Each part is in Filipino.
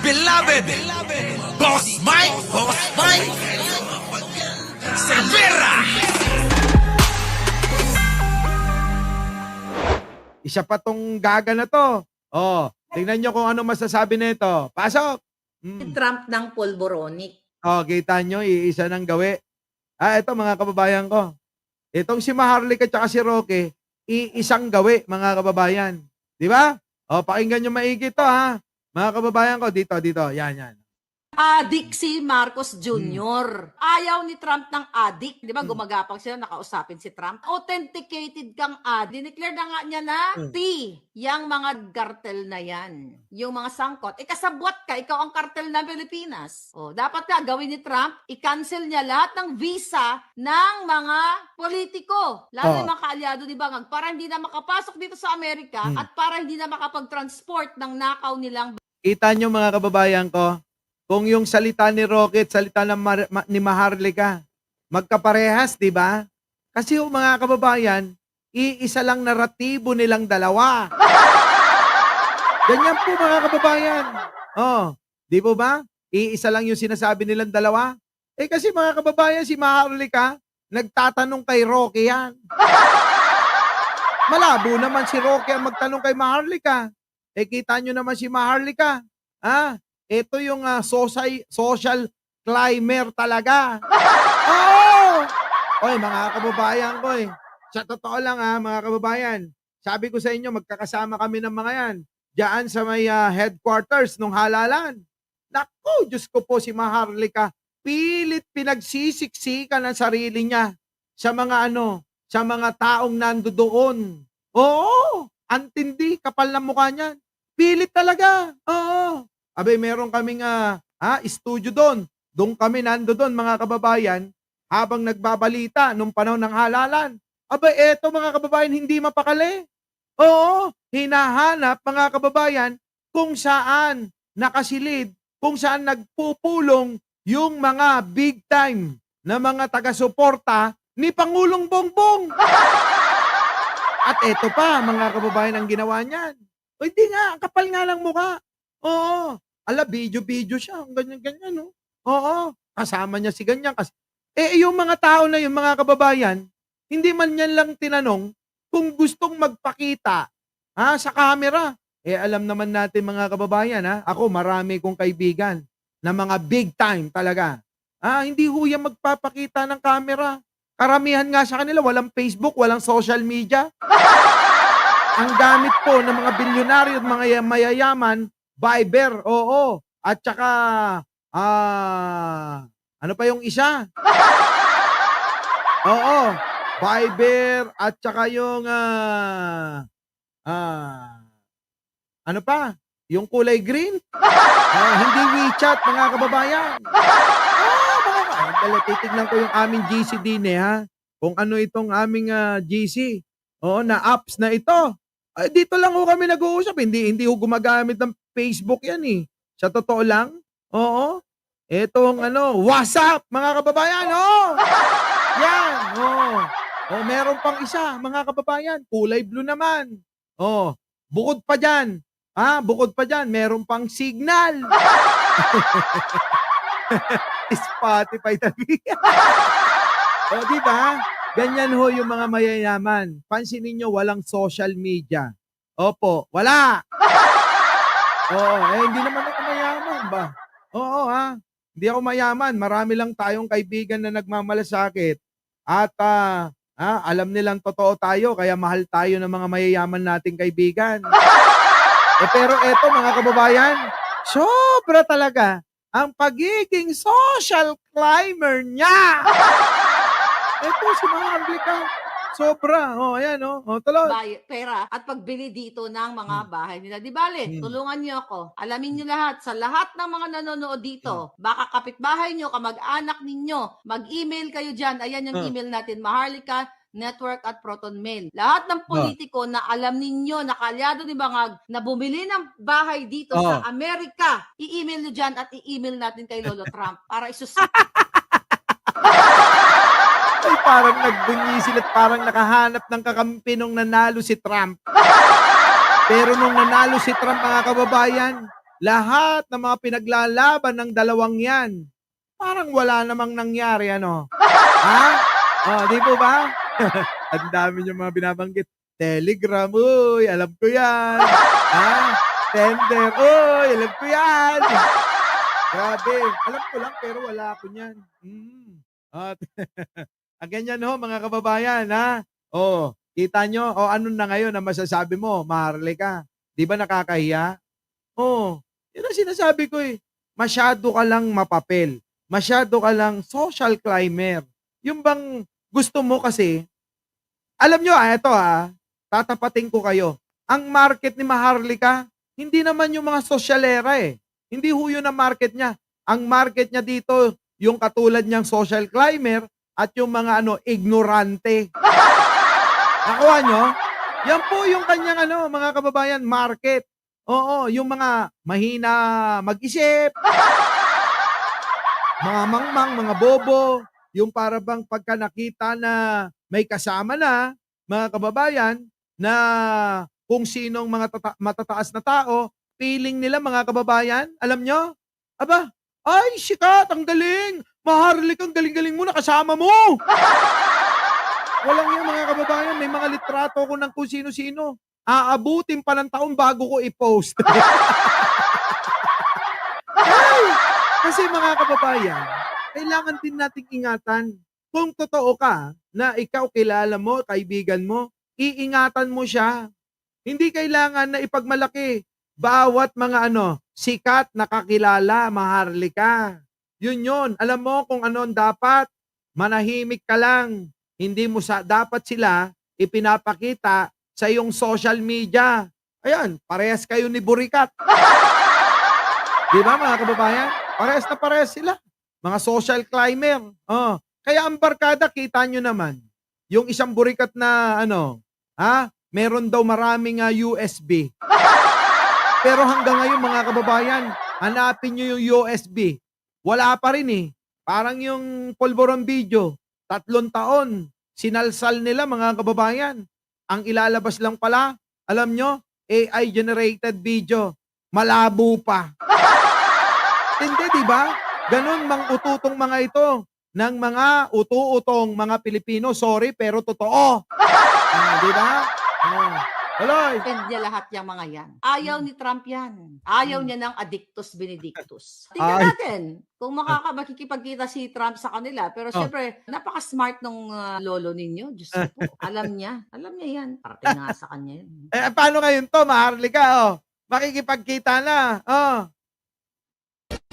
beloved Boss Mike Cervera. Isa pa tong gaga na to. Oh, tingnan nyo kung ano masasabi nito. Pasok! Trump ng polboronic. Oh, kita nyo, iisa ng gawi. Ito mga kababayan ko. Itong si Maharlika at saka si Roque, iisang gawi, mga kababayan. Di ba? Oh, pakinggan nyo maigi to, ha? Mga kababayan ko, dito. Yan. Adik si Marcos Jr. Ayaw ni Trump ng adik. Di ba gumagapang sila, nakausapin si Trump. Authenticated kang adik. Dineclare na nga niya na T, yang mga kartel na yan. Yung mga sangkot. Kasabwat ka, ikaw ang kartel ng Pilipinas. Dapat nga gawin ni Trump, i-cancel niya lahat ng visa ng mga politiko. Lalo yung mga kaalyado ni Bangag para hindi na makapasok dito sa Amerika at para hindi na makapag-transport ng nakaw nilang. Kita nyo mga kababayan ko, kung yung salita ni Roque at salita ni Maharlika, magkaparehas, di ba? Kasi yung mga kababayan, iisa lang naratibo nilang dalawa. Ganyan po mga kababayan. Di po ba? Iisa lang yung sinasabi nilang dalawa. Kasi mga kababayan, si Maharlika, nagtatanong kay Roque yan. Malabo naman si Roque ang magtanong kay Maharlika. Kita nyo naman si Maharlika. Ito yung social climber talaga. Oy, mga kababayan ko sa totoo lang mga kababayan, sabi ko sa inyo, magkakasama kami ng mga yan. Diyan sa may headquarters nung halalan. Naku, Diyos ko po si Maharlika, pilit pinagsisiksikan ang sarili niya sa mga sa mga taong nandoon. Oo, antindi, kapal ng mukha niyan. Pilit talaga. Oo. Abay, meron kaming studio doon. Doon kami nandoon mga kababayan habang nagbabalita nung panahon ng halalan. Abay, eto mga kababayan, hindi mapakali. Oo, hinahanap mga kababayan kung saan nakasilid, kung saan nagpupulong yung mga big time na mga taga-suporta ni Pangulong Bongbong. At eto pa mga kababayan ang ginawa niyan. O hindi nga, ang kapal nga lang mukha. Oo. Video siya. Ganyan, no? Oo. Kasama niya si ganyan. Yung mga tao na yun, mga kababayan, hindi man yan lang tinanong kung gustong magpakita sa camera. Alam naman natin mga kababayan, ako marami kong kaibigan na mga big time talaga. Hindi ho yan magpapakita ng camera. Karamihan nga sa kanila, walang Facebook, walang social media. Ang gamit po ng mga bilyonaryo at mga mayayaman, Viber, oo. At saka, ano pa yung isa? Oo, Viber at saka yung, ano pa? Yung kulay green? Hindi WeChat, mga kababayan. Titignan ko yung aming GC din kung ano itong aming GC. Oo, na apps na ito. Dito lang ho kami nag-uusap. Hindi ho gumagamit ng Facebook yan Sa totoo lang. Oo. Etong WhatsApp, mga kababayan. Yan. Meron pang isa, mga kababayan. Kulay blue naman. Bukod pa dyan. Meron pang Signal. Spotify talaga. Diba? Ganyan ho yung mga mayayaman. Pansinin nyo, walang social media. Opo, wala. Hindi naman ako mayaman ba? Hindi ako mayaman. Marami lang tayong kaibigan na nagmamalasakit. At alam nilang totoo tayo, kaya mahal tayo ng mga mayayaman nating kaibigan. Pero eto mga kababayan, sobra talaga ang pagiging social climber niya. Ito si Maharlika. Sobra. Ayan tuloy. Pera at pagbili dito ng mga bahay nila. Di bale, tulungan niyo ako. Alamin niyo lahat, sa lahat ng mga nanonood dito, baka kapitbahay niyo, kamag-anak ninyo, mag-email kayo dyan. Ayan yung email natin, Maharlika Network at Proton Mail. Lahat ng politiko na alam ninyo, na kaalyado ni Bangag, na bumili ng bahay dito sa Amerika, i-email nyo dyan at i-email natin kay Lolo Trump para Ay, parang nagbunyisil at parang nakahanap ng kakampi nung nanalo si Trump. Pero nung nanalo si Trump, mga kababayan, lahat ng mga pinaglalaban ng dalawang yan, parang wala namang nangyari, ano? Ha? Oh, di po ba? Ang dami niyong mga binabanggit. Telegram, uy, alam ko yan. Ha? Tender, uy, alam ko yan. Grabe, alam ko lang pero wala ako niyan. At ganyan ho mga kababayan, ha? Oh, kita nyo, ano na ngayon ang masasabi mo, Maharlika? Di ba nakakahiya? Oh, yun ang sinasabi ko eh. Masyado ka lang mapapel. Masyado ka lang social climber. Yung bang gusto mo kasi, alam nyo eto tatapatin ko kayo. Ang market ni Maharlika, hindi naman yung mga sosyalera eh. Hindi ho yun ang market niya. Ang market niya dito, yung katulad niyang social climber at yung mga ignorante. Nakuha nyo? Yan po yung kanyang mga kababayan, market. Oo, yung mga mahina mag-isip, mga mangmang, mga bobo, yung para bang pagka nakita na may kasama na, mga kababayan, na kung sinong mga matataas na tao, feeling nila mga kababayan, alam nyo? Aba, ay, sikat, ang galing! Maharlika, ang galing-galing mo, nakasama mo! Walang yan mga kababayan, may mga litrato ko ng kung sino-sino. Aabutin pa ng taon bago ko i-post. Ay, kasi mga kababayan, kailangan din nating ingatan. Kung totoo ka na ikaw kilala mo, kaibigan mo, iingatan mo siya. Hindi kailangan na ipagmalaki bawat mga sikat na kakilala, Maharlika. Yun. Alam mo kung ano ang dapat. Manahimik ka lang. Hindi mo dapat sila ipinapakita sa iyong social media. Ayan, parehas kayo ni Burikat. Di ba mga kababayan? Parehas na parehas sila. Mga social climber. Oh. Kaya ang barkada, kita nyo naman. Yung isang Burikat na meron daw maraming USB. Pero hanggang ngayon mga kababayan, hanapin nyo yung USB. Wala pa rin eh. Parang yung Polvorong video, 3 taon, sinalsal nila mga kababayan. Ang ilalabas lang pala, alam nyo, AI-generated video. Malabo pa. Hindi, di ba? Ganon mang ututong mga ito ng mga utu-utong mga Pilipino. Sorry, pero totoo. Di ba? Haloy. Depende niya lahat yung mga yan. Ayaw ni Trump yan. Ayaw niya ng addictus benedictus. Tingnan Ay. natin kung makikipagkita si Trump sa kanila. Pero syempre, napaka-smart nung lolo ninyo. Diyos ko po. Alam niya yan. Parating nga sa kanya yun. Paano ngayon to, Maharlika? Makikipagkita na.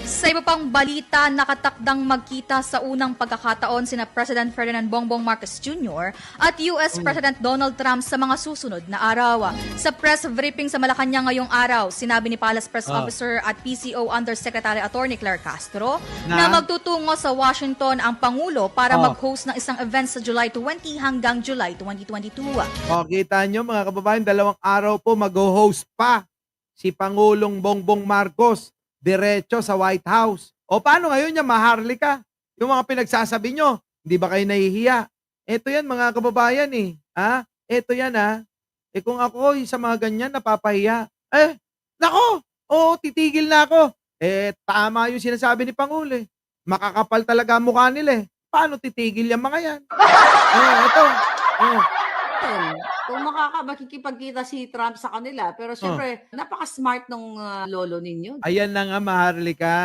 Sa iba pang balita, nakatakdang magkita sa unang pagkakataon sina President Ferdinand Bongbong Marcos Jr. at US President Donald Trump sa mga susunod na araw. Sa press briefing sa Malacanang ngayong araw, sinabi ni Palace Press Officer at PCO Undersecretary Attorney Claire Castro na magtutungo sa Washington ang Pangulo para mag-host ng isang event sa July 20 hanggang July 2022. Kita nyo mga kababayan, 2 araw po mag-host pa si Pangulong Bongbong Marcos diretso sa White House. Paano ngayon niya, Maharlika? Yung mga pinagsasabi nyo, hindi ba kayo nahihiya? Ito yan mga kababayan eh. Ito yan kung ako sa mga ganyan napapahiya. Nako! Titigil na ako. Tama yung sinasabi ni Pangulo eh. Makakapal talaga ang mukha nila eh. Paano titigil yung mga yan? Ito. Kung makikipagkita si Trump sa kanila. Pero syempre, napaka-smart nung lolo ninyo. Ayan na nga, Maharlika.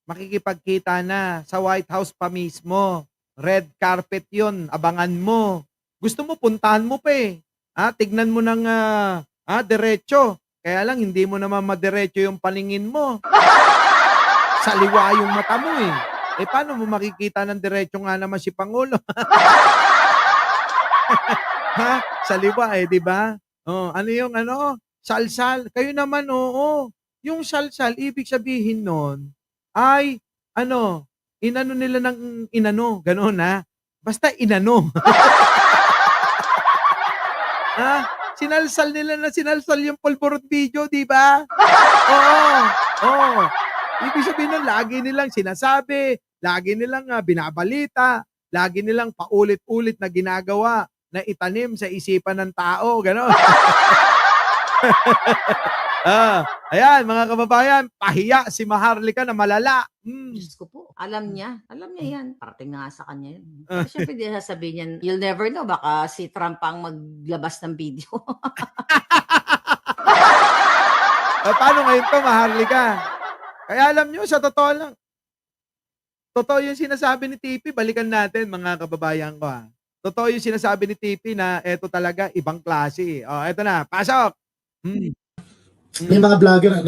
Makikipagkita na sa White House pa mismo. Red carpet yun. Abangan mo. Gusto mo, puntahan mo pa eh. Tignan mo ng diretso. Kaya lang, hindi mo naman madiretso yung paningin mo. Saliwa yung mata mo eh. Paano mo makikita ng diretso nga naman si Pangulo? Saliwa di ba? Ano yung salsal? Kayo naman, yung salsal, ibig sabihin nun, ay, inano nila ng gano'n Basta inano. Sinalsal nila na sinalsal yung Polvorong video, di ba? Oo. Ibig sabihin nun, lagi nilang sinasabi, lagi nilang binabalita, lagi nilang paulit-ulit na ginagawa na itanim sa isipan ng tao, gano'n. Ayan, mga kababayan, pahiya si Maharlika na malala. Diyos ko po, alam niya yan. Parating nga sa kanya yun. Pero syempre, di sasabihin niyan, you'll never know, baka si Trump ang maglabas ng video. Paano ngayon to, Maharlika? Kaya alam nyo, sa totoo lang, totoo yung sinasabi ni TP, balikan natin mga kababayan ko. Totoo yung sinasabi ni TP na eto talaga, ibang klase. Eto na, pasok! May mga vlogger,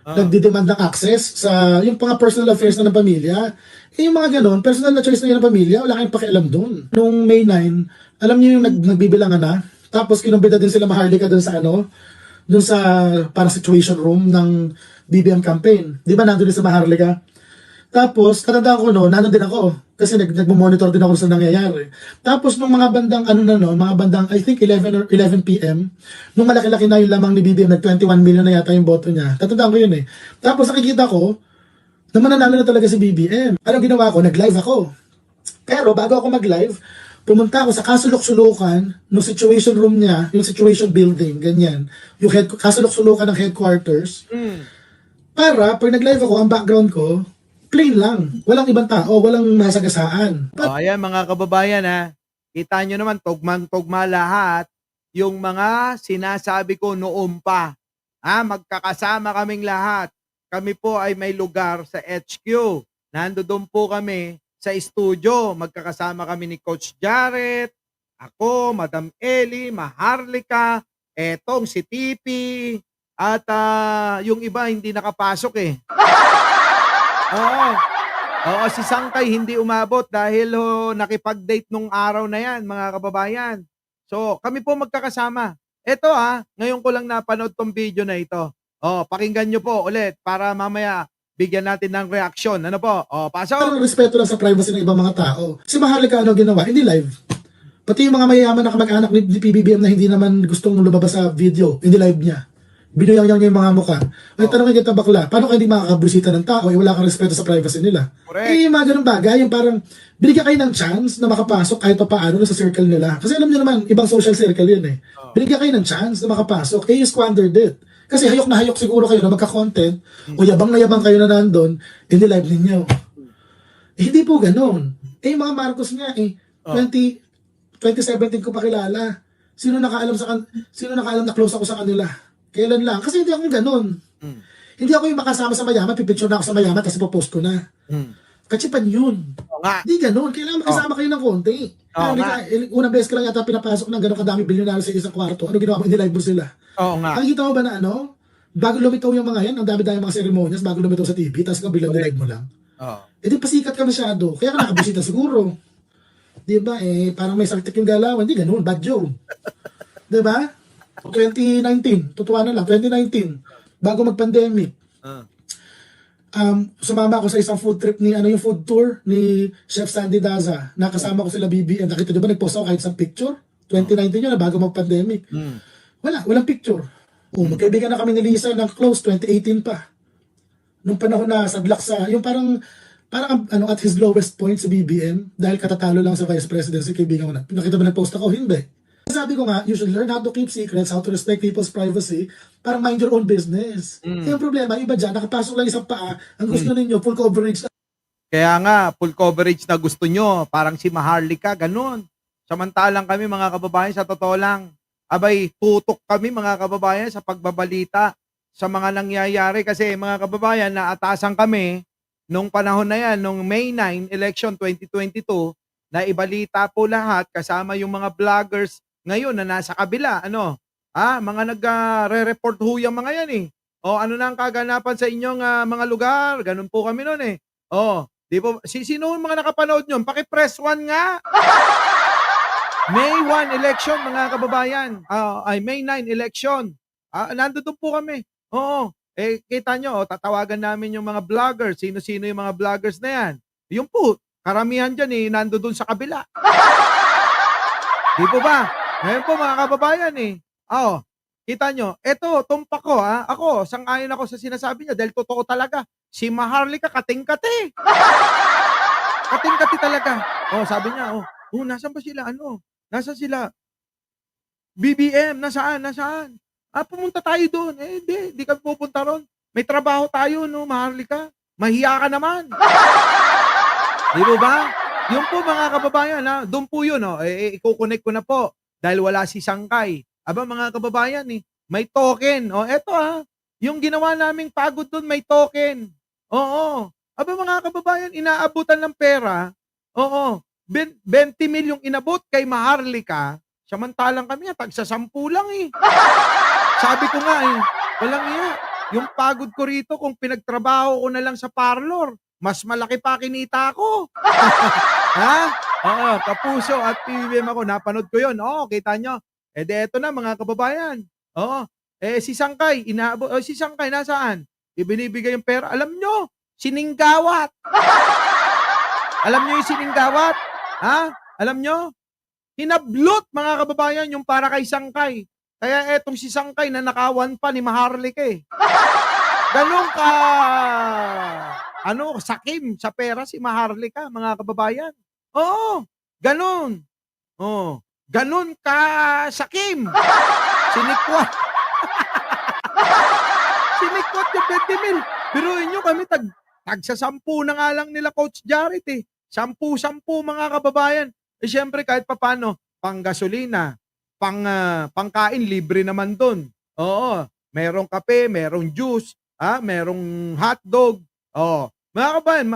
nagdidemand ng access sa yung mga personal affairs na ng pamilya. Yung mga ganun, personal na choice na yun ng pamilya, wala kayong pakialam doon. Noong May 9, alam niyo yung nagbibilangan na, tapos kinumbida din sila Maharlika doon sa doon sa parang situation room ng BBM campaign. Di ba nandun din sa Maharlika? Tapos, katandaan ko nandun din ako. Kasi nagmo-monitor din ako sa nangyayari. Tapos, nung mga bandang, mga bandang, I think 11 or 11 p.m., nung malaki-laki na yung lamang ni BBM, nag-21 million na yata yung boto niya. Tatandaan ko yun eh. Tapos, nakikita ko, na mananalo na talaga si BBM. Anong ginawa ko? Nag-live ako. Pero, bago ako mag-live, pumunta ako sa kasulok-sulukan ng situation room niya, yung situation building, ganyan. Yung kasulok-sulukan ng headquarters. Para, pag nag-live ako, ang background ko, plain lang. Walang ibang tao, walang masagasaan. Ayan mga kababayan kita nyo naman, tugmang-tugma lahat yung mga sinasabi ko noon pa. Magkakasama kaming lahat. Kami po ay may lugar sa HQ. Nandoon po kami sa studio. Magkakasama kami ni Coach Jared, ako, Madam Ellie, Maharlika, etong si TP, at yung iba hindi nakapasok eh. Oo, si Sangkay hindi umabot dahil nakipag-date nung araw na yan, mga kababayan. So, kami po magkakasama. Ito ngayon ko lang napanood tong video na ito. Pakinggan nyo po ulit para mamaya bigyan natin ng reaksyon. Ano po? Pasok! Pero respeto lang sa privacy ng ibang mga tao. Si Maharlika ginawa? Hindi live. Pati yung mga mayayaman na kamag-anak ni PBBM na hindi naman gustong lumabas sa video, hindi live niya. Binuyang-yang niya yung mga mukha. May tanongin kita bakla, paano ka hindi makakabusita ng tao wala kang respeto sa privacy nila? Correct. Yung mga ganun bagay, yung parang binigyan kayo ng chance na makapasok kahit pa paano sa circle nila. Kasi alam niyo naman, ibang social circle yun eh. Binigyan kayo ng chance na makapasok, you squandered it. Kasi hayok na hayok siguro kayo na magka-content o yabang na yabang kayo na nandun in the live ninyo. Hindi po ganun. Yung mga Marcos nga 2017 ko pa kilala. Sino nakaalam na close ako sa kanila? Kailan lang? Kasi hindi ako ganun. Hindi ako yung makasama sa mayaman, pipicture na ako sa mayaman, tapos ipopost ko na. Kachipan yun. Hindi ganun. Kailangan makasama kayo ng konti. Unang beses ka lang yata pinapasok ng gano'ng kadami bilyonaryo sa isang kwarto. Ano ginawa mo? Hindi-live mo sila. Nakikita mo ba na bago lumitaw yung mga yan, ang dami-dami mga seremonyas, bago lumitaw sa TV, tapos biglang nilive mo lang. Di pasikat ka masyado. Kaya ka nakabusita siguro. Di ba? Parang may saltik yung galawan. Hindi ganun. Bad joke. Di ba? 2019, totoo na lang, 2019, bago mag-pandemic, sumama ako sa isang food trip yung food tour ni Chef Sandy Daza. Nakasama ko sila BBM. Nakita nyo ba, nag-post ako kahit isang picture? 2019 yun na, bago mag-pandemic. Walang picture. Magkaibigan na kami ni Lisa ng close, 2018 pa. Nung panahon na sadlak yung parang at his lowest point sa BBM, dahil katatalo lang sa vice presidency, kaibigan ko na. Nakita ba nag-post ako? Hindi. Sabi ko nga, you should learn how to keep secrets, how to respect people's privacy, parang mind your own business. Yung problema, iba dyan, nakapasok lang isang paa, ang gusto ninyo, full coverage na. Kaya nga, full coverage na gusto nyo, parang si Maharlika, ganun. Samantalang kami mga kababayan, sa totoo lang, tutok kami mga kababayan sa pagbabalita sa mga nangyayari kasi mga kababayan, naatasan kami nung panahon na yan, nung May 9, election 2022, na ibalita po lahat kasama yung mga vloggers ngayon na nasa kabila, mga nagre-report ho yung mga yan eh. Ano na ang kaganapan sa inyong mga lugar? Ganun po kami noon eh. Di po, sino yung mga nakapanood nyo? Paki-press 1 nga. May 1 election mga kababayan. May 9 election. Nandun po kami. Kita nyo, tatawagan namin yung mga vloggers. Sino-sino yung mga vloggers na yan? Yung po, karamihan dyan nandun sa kabila. Di po ba? Ngayon po mga kababayan kita nyo, eto, tumpak ko ako, sang-ayon ako sa sinasabi niya dahil totoo talaga. Si Maharlika kating-kati. Kating-kati talaga. Sabi niya, nasan ba sila? Nasaan sila? BBM, nasaan? Pumunta tayo doon. Hindi kami pupunta ron. May trabaho tayo, no, Maharlika. Mahiya ka naman. Di mo ba? Yun po mga kababayan, doon po yun, i-connect ko na po dahil wala si Sangkay. Mga kababayan, may token. Eto yung ginawa naming pagod doon may token. Oo. Mga kababayan, inaabutan ng pera. Oo. 20 mil yung inabot kay Maharlika, samantalang kami tagsa 10 lang Sabi ko nga walang iya. Yung pagod ko rito kung pinagtrabaho ko na lang sa parlor, mas malaki pa kinita ko. Oo, Kapuso at PBBM ako, napanood ko yun. Oo, kita nyo. Eto na mga kababayan. Oo. Si Sangkay, si Sangkay nasaan? Ibinibigay yung pera. Alam nyo, sininggawat. Alam nyo yung sininggawat? Alam nyo? Hinablot mga kababayan yung para kay Sangkay. Kaya etong si Sangkay na nakawan pa ni Maharlika Ganun ka, sakim sa pera si Maharlika, mga kababayan. Oo, ganun. Ganun ka sakim. Sinikwat. Sinikwat yung 20 mil. Biruin nyo kami, tagsa 10 na nga lang nila Coach Jared 10 mga kababayan. Siyempre kahit papano, pang gasolina, pangkain libre naman doon. Oo, merong kape, merong juice, merong hotdog. Mga kababayan,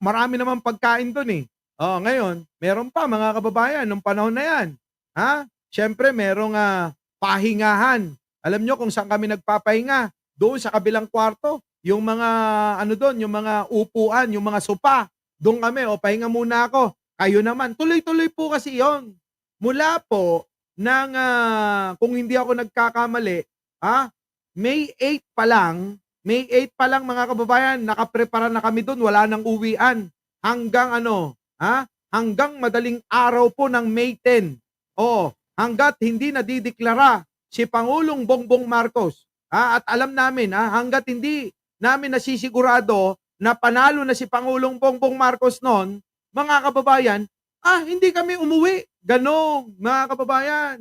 marami naman pagkain doon ngayon, meron pa mga kababayan nung panahon na yan. Siyempre merong pahingahan. Alam nyo kung saan kami nagpapahinga? Doon sa kabilang kwarto, yung mga yung mga upuan, yung mga sopa. Doon kami, pahinga muna ako. Kayo naman, tuloy-tuloy po kasi yon. Mula po ng kung hindi ako nagkakamali, May 8 pa lang mga kababayan, nakaprepara na kami doon, wala nang uwian. Hanggang hanggang madaling araw po ng May 10. Hanggat hindi nadideklara si Pangulong Bongbong Marcos. At alam namin, hanggat hindi namin nasisigurado na panalo na si Pangulong Bongbong Marcos noon, mga kababayan, hindi kami umuwi. Ganong, mga kababayan.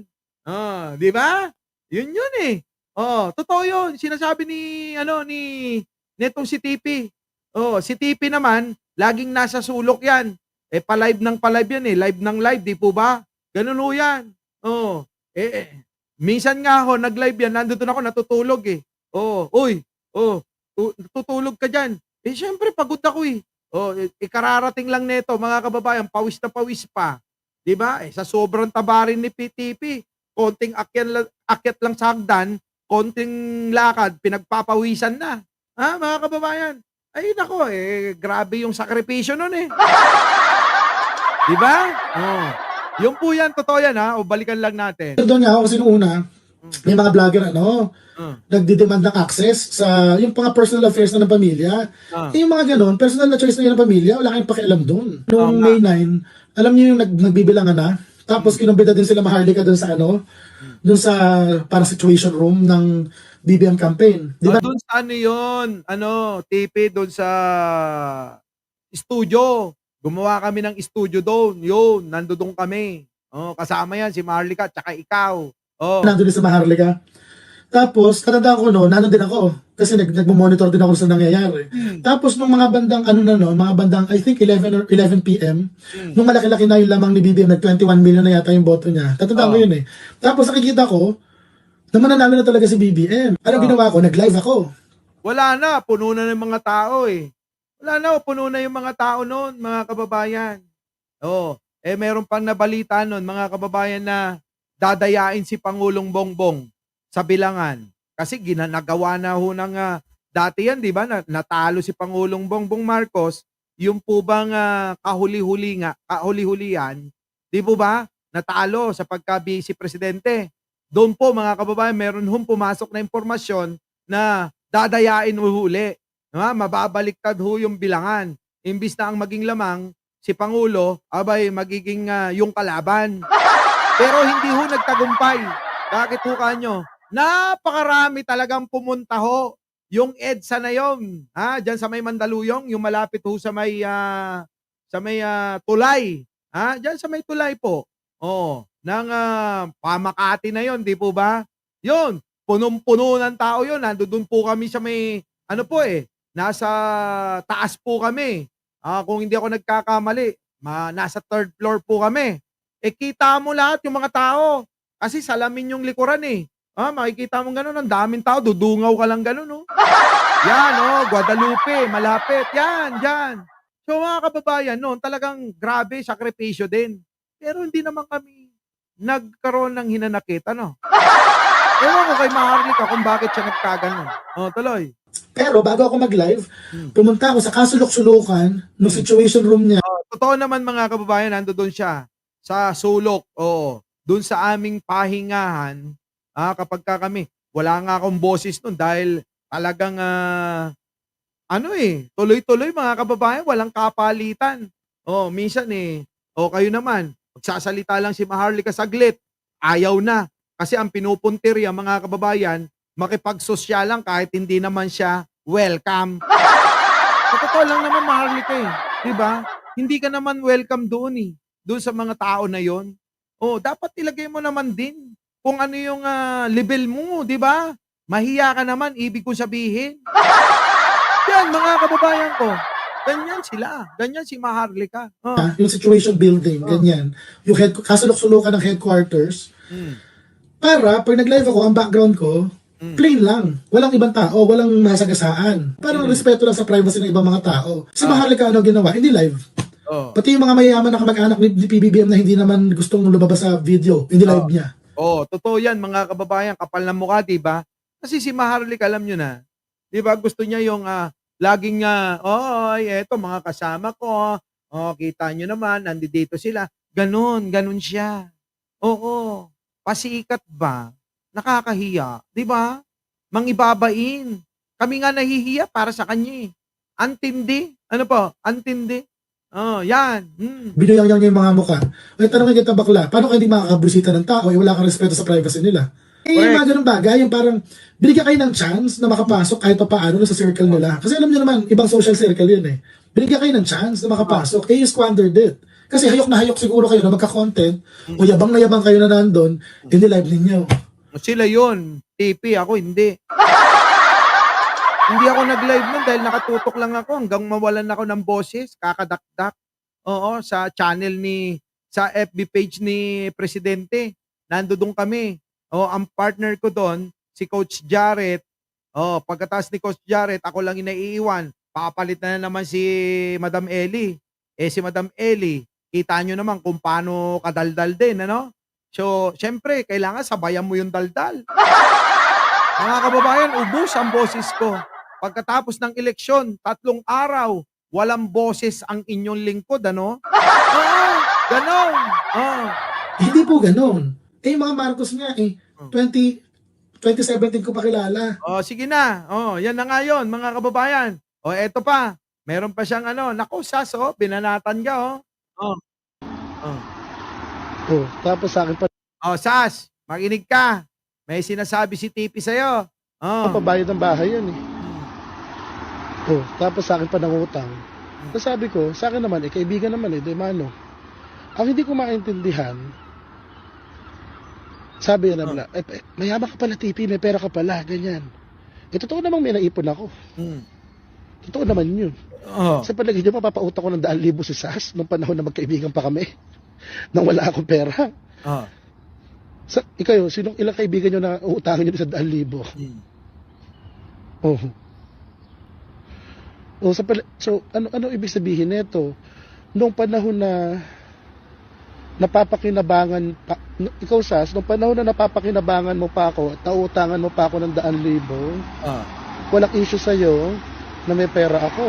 Di ba? Yun totoo yun. Sinasabi netong si TP. Si TP naman, laging nasa sulok yan. Pa-live ng pa-live yan live ng live, di po ba? Ganun ho yan. Minsan nga ako, nag-live yan, nandun ako, natutulog tutulog ka dyan. Syempre, pagod ako ikararating lang neto, mga kababayan, pawis na pawis pa. Di ba? Sa sobrang taba rin ni PTP, konting akyat lang sa hagdan, konting lakad, pinagpapawisan na. Mga kababayan? Ay, nako, grabe yung sakripisyo nun Di ba? Yung po yan, totoo yan o balikan lang natin. Doon nga ako kasi nung una, may mga vlogger nagdidemand ng access sa yung mga personal affairs na ng pamilya. Yung mga ganun, personal na choice na yun ng pamilya, wala kayong pakialam doon. Noong May 9, alam niyo yung nagbibilangan na, tapos kinumbida din sila Maharlika doon sa doon sa parang situation room ng BBM campaign. Di ba? Doon sa yun? TP, doon sa studio. Gumawa kami ng studio doon. Yun, nandoon kami. Kasama yan, si Maharlika, tsaka ikaw. Nandun din sa Maharlika. Tapos, katandaan ko nandun din ako. Kasi nagmo-monitor din ako sa nangyayari. Tapos, nung mga bandang, mga bandang, I think 11 or 11 p.m., nung malaki-laki na yung lamang ni BBM, nag-21 million na yata yung boto niya. Tatandaan ko yun Tapos, nakikita ko, naman na talaga si BBM. Anong ginawa ko? Nag-live ako. Wala na, puno na ng mga tao Wala na, puno na yung mga tao noon, mga kababayan. Meron pang nabalita noon, mga kababayan, na dadayain si Pangulong Bongbong sa Bilangan. Kasi nagawa na ho ng dati yan, di ba? Natalo si Pangulong Bongbong Marcos, yung po bang kahuli-hulian, di po ba? Natalo sa pagka-vice presidente. Doon po mga kababayan, meron pumasok na impormasyon na dadayain huli. Mababaliktad ho yung Bilangan. Imbis na ang maging lamang, si Pangulo, magiging yung kalaban. Pero hindi ho nagtagumpay. Bakit ho kanyo? Napakarami talagang pumunta ho. Yung EDSA na yun, dyan sa may Mandaluyong, yung malapit ho sa may Tulay. Dyan sa may Tulay po. Ng Pamakati na yon, di po ba? Yun, punong-puno ng tao yun. Nandoon po kami sa may, ano po nasa taas po kami. Kung hindi ako nagkakamali, nasa third floor po kami. Kita mo lahat yung mga tao. Kasi salamin yung likuran makikita mo gano'n, ang daming tao, dudungaw ka lang gano'n, no? Yan, Guadalupe, malapit. Yan, dyan. So mga kababayan, noon talagang grabe, sakripisyo din. Pero hindi naman kami nagkaroon ng hinanakit, ano? Ewan ko kay Maharlika kung bakit siya nagkaganon. Tuloy. Pero bago ako mag-live, pumunta ako sa kasulok-sulukan ng situation room niya. Totoo naman mga kababayan, nandoon siya sa sulok. Oo. Doon sa aming pahingahan, kapag kami, wala nga akong boses nun dahil talagang tuloy-tuloy mga kababayan, walang kapalitan. Minsan kayo naman, magsasalita lang si Maharlika saglit, ayaw na. Kasi ang pinupuntirya mga kababayan, makipagsosya lang kahit hindi naman siya welcome. Sa totoo lang naman Maharlika diba? Hindi ka naman welcome doon doon sa mga tao na yon. Dapat ilagay mo naman din kung ano yung level mo, di ba? Mahiya ka naman, ibig kong sabihin. Yan, mga kababayan ko. Ganyan sila. Ganyan si Maharlika. Yung situation building, ganyan. Yung kasulok-sulukan ng headquarters. Para, pag nag-live ako, ang background ko, plain lang. Walang ibang tao, walang masagasaan. Parang respeto lang sa privacy ng ibang mga tao. Si Maharlika, ano ginawa? Hindi live. Pati yung mga mayayaman na kamag-anak ni PBBM na hindi naman gustong lumabas sa video, hindi live niya. Totoo yan mga kababayan, kapal ng mukha, di ba? Kasi si Maharlika, alam nyo na, di ba, gusto niya yung laging eto mga kasama ko, kita nyo naman, nandito sila. Ganon siya. Oo, pasikat ba? Nakakahiya, di ba? Mangibabain. Kami nga nahihiya para sa kanya Antindi. Ano po? Antindi. Yan. Binuyang-yang niya yung mga mukha. Ay, tanongin kita bakla, paano ka hindi makakabusita ng tao? Wala kang respeto sa privacy nila. Yung mga ganun bagay, yung parang binigyan kayo ng chance na makapasok kahit pa paano sa circle nila. Kasi alam niyo naman, ibang social circle yun Binigyan kayo ng chance na makapasok, you squandered it. Kasi hayok na hayok siguro kayo na magka-content, o yabang na yabang kayo na nandun, hindi live ninyo. Sila yun. TP, ako hindi. Hindi ako nag-live nun dahil nakatutok lang ako hanggang mawalan ako ng boses, kakadakdak. Sa channel sa FB page ni Presidente. Nandoon kami. Ang partner ko doon, si Coach Jarrett. Pagkatapos ni Coach Jarrett, ako lang inaiiwan. Papalit na naman si Madam Ellie. Si Madam Ellie, kita nyo naman kung paano kadaldal din, ano? So, syempre, kailangan sabayan mo yung daldal. Mga kababayan, ubus ang boses ko. Pagkatapos ng eleksyon, 3 araw, walang boses ang inyong lingkod, ano? Ganon. Hindi po ganon. Yung mga Marcos nga 2017 ko pa kilala. Sige na. Yan na nga yun, mga kababayan. Eto pa. Meron pa siyang naku, Sas, binanatan ka, Tapos sa akin pa Sas, makinig ka. May sinasabi si Tipi sa'yo. pabayad ng bahay yan tapos sa akin pa nangutang. So sabi ko, sa akin naman, kaibigan naman di mano. Ang hindi ko maintindihan, sabi niya naman, mayaman ka pala, TP, may pera ka pala, ganyan. Totoo namang may naipon ako. Totoo naman yun. Sa palagay niyo, mapapautang ko ng 2,000 si Sas nung panahon na magkaibigan pa kami nang wala akong pera. Ikayo, ilang kaibigan nyo na uutangin nyo sa 2,000? So, ano ibig sabihin nito? Nung panahon na napapakinabangan ikaw Sas, nung panahon na napapakinabangan mo pa ako at nauutangan mo pa ako ng 2,000, walang issue sa'yo na may pera ako.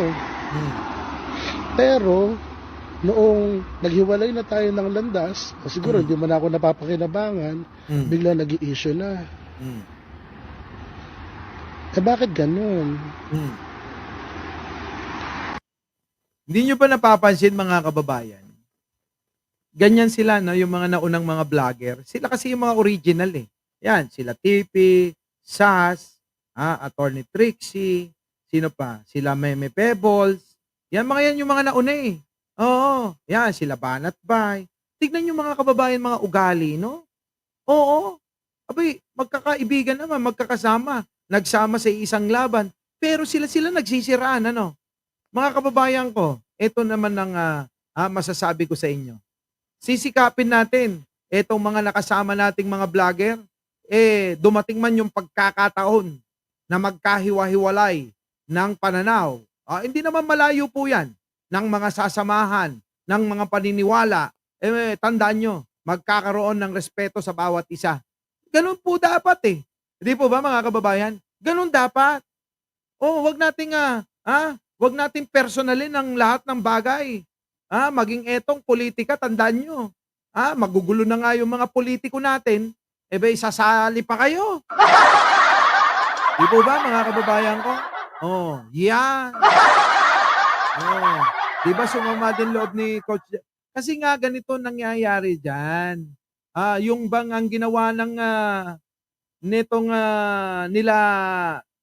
Pero noong naghiwalay na tayo ng landas, siguro hindi man ako napapakinabangan, bigla nag-i-issue na. Bakit ganun? Hindi nyo ba napapansin, mga kababayan? Ganyan sila, no? Yung mga naunang mga vlogger. Sila kasi yung mga original Yan, sila Tipi, Sas, Attorney Trixie, sino pa? Sila Meme Pebbles. Yan, mga yan yung mga nauna yan, sila Banat Bay. Tignan yung mga kababayan, mga ugali, no? abay, magkakaibigan naman, magkakasama, nagsama sa isang laban, pero sila nagsisiraan, ano? Mga kababayan ko, ito naman ang masasabi ko sa inyo. Sisikapin natin etong mga nakasama nating mga vlogger, dumating man yung pagkakataon na magkahiwa-hiwalay ng pananaw. Hindi naman malayo po yan ng mga sasamahan, ng mga paniniwala. Tandaan nyo, magkakaroon ng respeto sa bawat isa. Ganun po dapat eh. Hindi po ba mga kababayan? Ganun dapat. Wag nating wag nating personalin ang lahat ng bagay. Maging etong politika, tandaan nyo. Magugulo na nga yung mga politiko natin. Sasali pa kayo. Di po ba mga kababayan ko? Yan. Di ba sumama din loob ni Coach? Kasi nga ganito nangyayari dyan. Yung bang ang ginawa ng nitong nila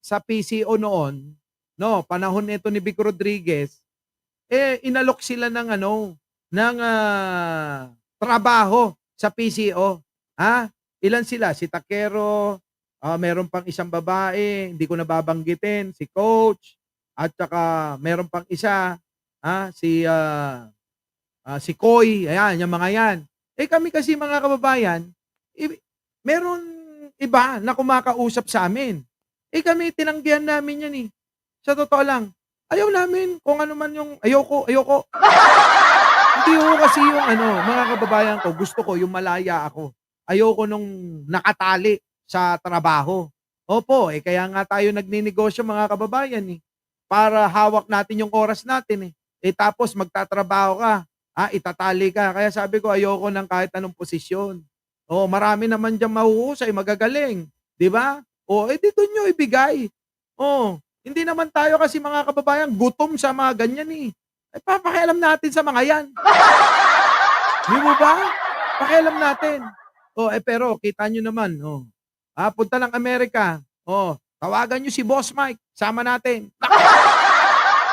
sa PCO noon, no, panahon nito ni Vic Rodriguez, inalok sila ng trabaho sa PCO. Ilan sila? Si Takero, meron pang isang babae, hindi ko nababanggitin, si Coach, at saka meron pang isa, si Koy, ayan, yung mga yan. Kami kasi mga kababayan, meron iba na kumakausap sa amin. Kami tinanggihan namin yan eh. Sa totoo lang, ayaw namin kung ano man yung ayoko. Hindi ko kasi yung mga kababayan ko, gusto ko yung malaya ako. Ayoko nung nakatali sa trabaho. Opo, kaya nga tayo nagninegosyo mga kababayan eh. Para hawak natin yung oras natin eh. Tapos magtatrabaho ka, itatali ka. Kaya sabi ko, ayoko ng kahit anong posisyon. Marami naman dyan mahuhusay, magagaling. Di ba? Dito nyo ibigay. Hindi naman tayo kasi mga kababayan gutom sa mga ganyan eh. Papakialam natin sa mga yan. Di mo ba? Pakialam natin. Pero kita nyo naman. Punta ng Amerika. Tawagan nyo si Boss Mike. Sama natin.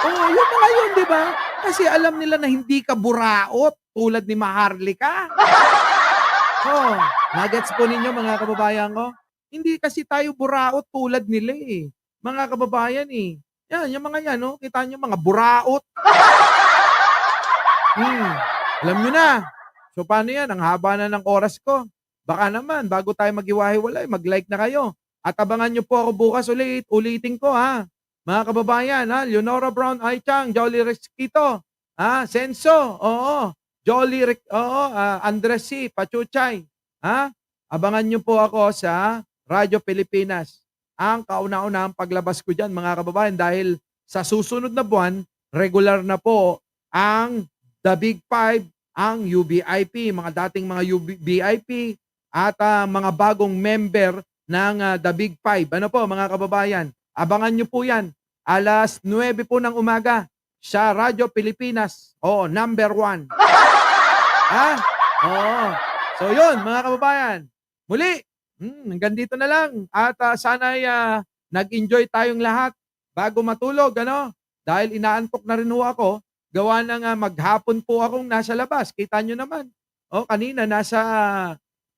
Yung mga yun, di ba? Kasi alam nila na hindi ka buraot tulad ni Maharlika. Nuggets po ninyo mga kababayan ko. Hindi kasi tayo buraot tulad nila eh. Mga kababayan eh. Yan, yung mga yan, kita nyo mga buraot. Alam nyo na. So paano yan? Ang haba na ng oras ko. Baka naman, bago tayo mag-iwahiwalay, mag-like na kayo. At abangan nyo po ako bukas ulitin ko Mga kababayan, Leonora Brown Aichang, Jolly Resquito, Senso, Jolly, Andres C, Pachuchay, abangan nyo po ako sa Radyo Pilipinas. Ang kauna-unahang paglabas ko dyan, mga kababayan, dahil sa susunod na buwan, regular na po ang The Big Five, ang UBIP, mga dating mga UBIP, at mga bagong member ng The Big Five. Ano po mga kababayan? Abangan nyo po yan. Alas 9 po ng umaga sa Radyo Pilipinas. Number 1. So yun mga kababayan. Muli, hanggang dito na lang. At sana'y nag-enjoy tayong lahat bago matulog. Dahil inaantok na rin ako. Gawa ng maghapon po akong nasa labas. Kita nyo naman. Kanina nasa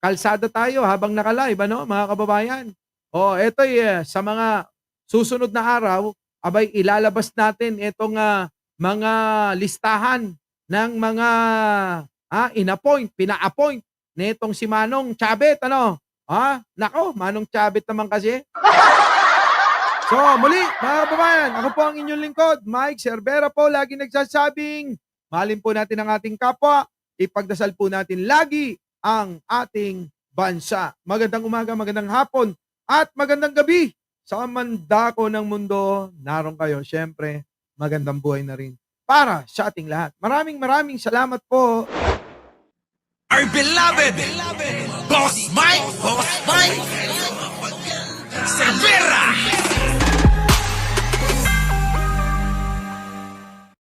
kalsada tayo habang naka-live, mga kababayan. Eto'y sa mga susunod na araw, ilalabas natin itong mga listahan ng mga pina-appoint nitong si Manong Chabet, Nako, Manong Chabet naman kasi. So, muli, mga kababayan, ako po ang inyong lingkod, Mike Cervera po, lagi nagsasabing, mahalin po natin ang ating kapwa, ipagdasal po natin lagi ang ating bansa. Magandang umaga, magandang hapon, at magandang gabi sa mandako ng mundo. Naroon kayo, syempre, magandang buhay na rin para sa ating lahat. Maraming salamat po. Our beloved Boss Mike, Boss Mike.